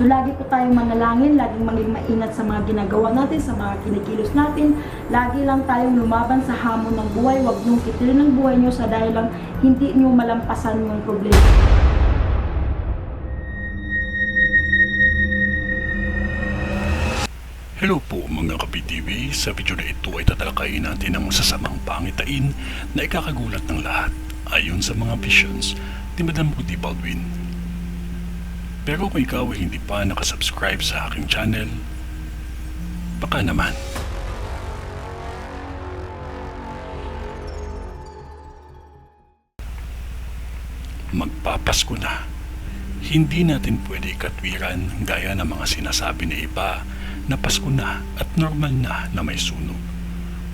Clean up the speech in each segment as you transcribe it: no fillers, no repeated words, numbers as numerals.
So lagi po tayong manalangin, laging maging maingat sa mga ginagawa natin, sa mga kinikilos natin. Lagi lang tayong lumaban sa hamon ng buhay. Huwag niyong kitilin ng buhay niyo sa dahil lang hindi niyo malampasan yung problema. Hello po mga ka-PTV, sa video na ito ay tatalakayin natin ang masasamang pangitain na ikakagulat ng lahat ayon sa mga visions ni Madam Rudy Baldwin. Pero kung ikaw ay hindi pa nakasubscribe sa aking channel, baka naman. Magpapasko na. Hindi natin pwede katwiran gaya ng mga sinasabi ng iba na Pasko na at normal na may sunog.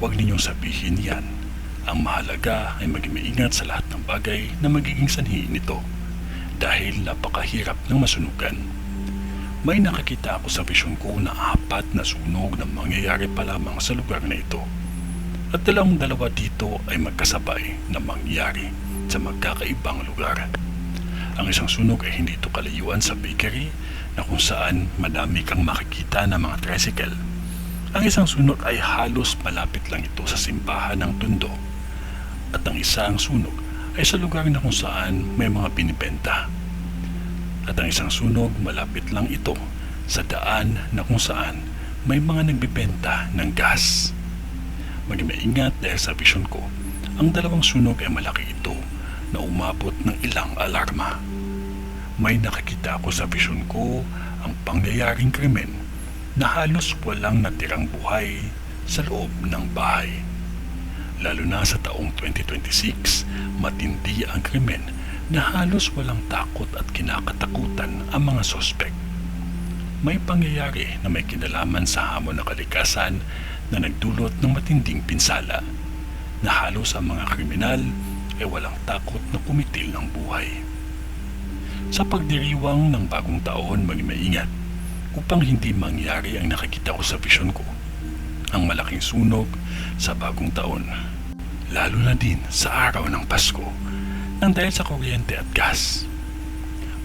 Huwag ninyong sabihin yan. Ang mahalaga ay maging maingat sa lahat ng bagay na magiging sanhi nito dahil napakahirap ng masunugan. May nakakita ako sa vision ko na 4 na sunog na mangyayari pa lamang sa lugar na ito. At dalawa dito ay magkasabay na mangyari sa magkakaibang lugar. Ang isang sunog ay hindi ito kalayuan sa bakery na kung saan madami kang makikita na mga tricycle. Ang isang sunog ay halos malapit lang ito sa simbahan ng Tondo. At ang isang sunog ay sa lugar na kung saan may mga binibenta. At ang isang sunog malapit lang ito sa daan na kung saan may mga nagbibenta ng gas. Maging maingat dahil sa vision ko, ang 2 sunog ay malaki ito na umabot ng ilang alarma. May nakakita ako sa vision ko ang pangyayaring krimen na halos walang natirang buhay sa loob ng bahay. Lalo na sa taong 2026, matindi ang krimen na halos walang takot at kinakatakutan ang mga sospek. May pangyayari na may kinalaman sa hamon ng kalikasan na nagdulot ng matinding pinsala na halos ang mga kriminal ay walang takot na kumitil ng buhay. Sa pagdiriwang ng bagong taon, maging maingat upang hindi mangyari ang nakikita ko sa vision ko, ang malaking sunog sa bagong taon, lalo na din sa araw ng Pasko nang dahil sa kuryente at gas.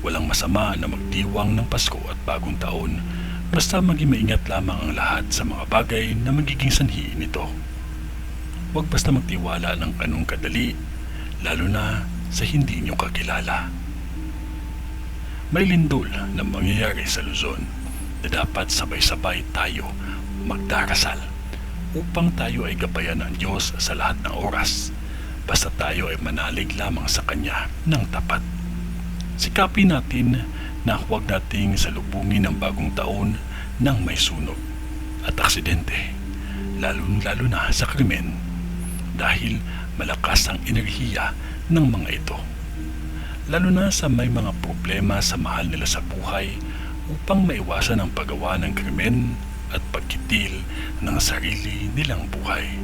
Walang masama na magdiwang ng Pasko at bagong taon basta maging maingat lamang ang lahat sa mga bagay na magiging sanhi nito. Huwag basta magtiwala ng ganung kadali, lalo na sa hindi nyo kakilala. May lindol na mangyayari sa Luzon na dapat sabay-sabay tayo magdarasal upang tayo ay gabayan ng Diyos sa lahat ng oras basta tayo ay manalig lamang sa Kanya ng tapat. Sikapin natin na huwag nating salubungin ang bagong taon ng may sunog at aksidente, lalo na sa krimen dahil malakas ang enerhiya ng mga ito. Lalo na sa may mga problema sa mahal nila sa buhay upang maiwasan ang paggawa ng krimen at pagkitil ng sarili nilang buhay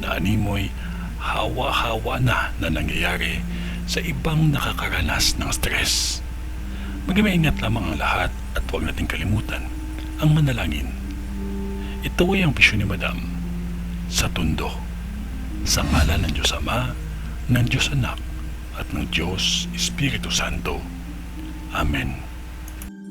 na animoy hawa-hawa na nangyayari sa ibang nakakaranas ng stress. Maging maingat lamang ang lahat at huwag nating kalimutan ang manalangin. Ito ay ang bisyon ni Madam sa Tondo. Sa ngalan ng Diyos Ama, ng Diyos Anak, at ng Diyos Espiritu Santo. Amen.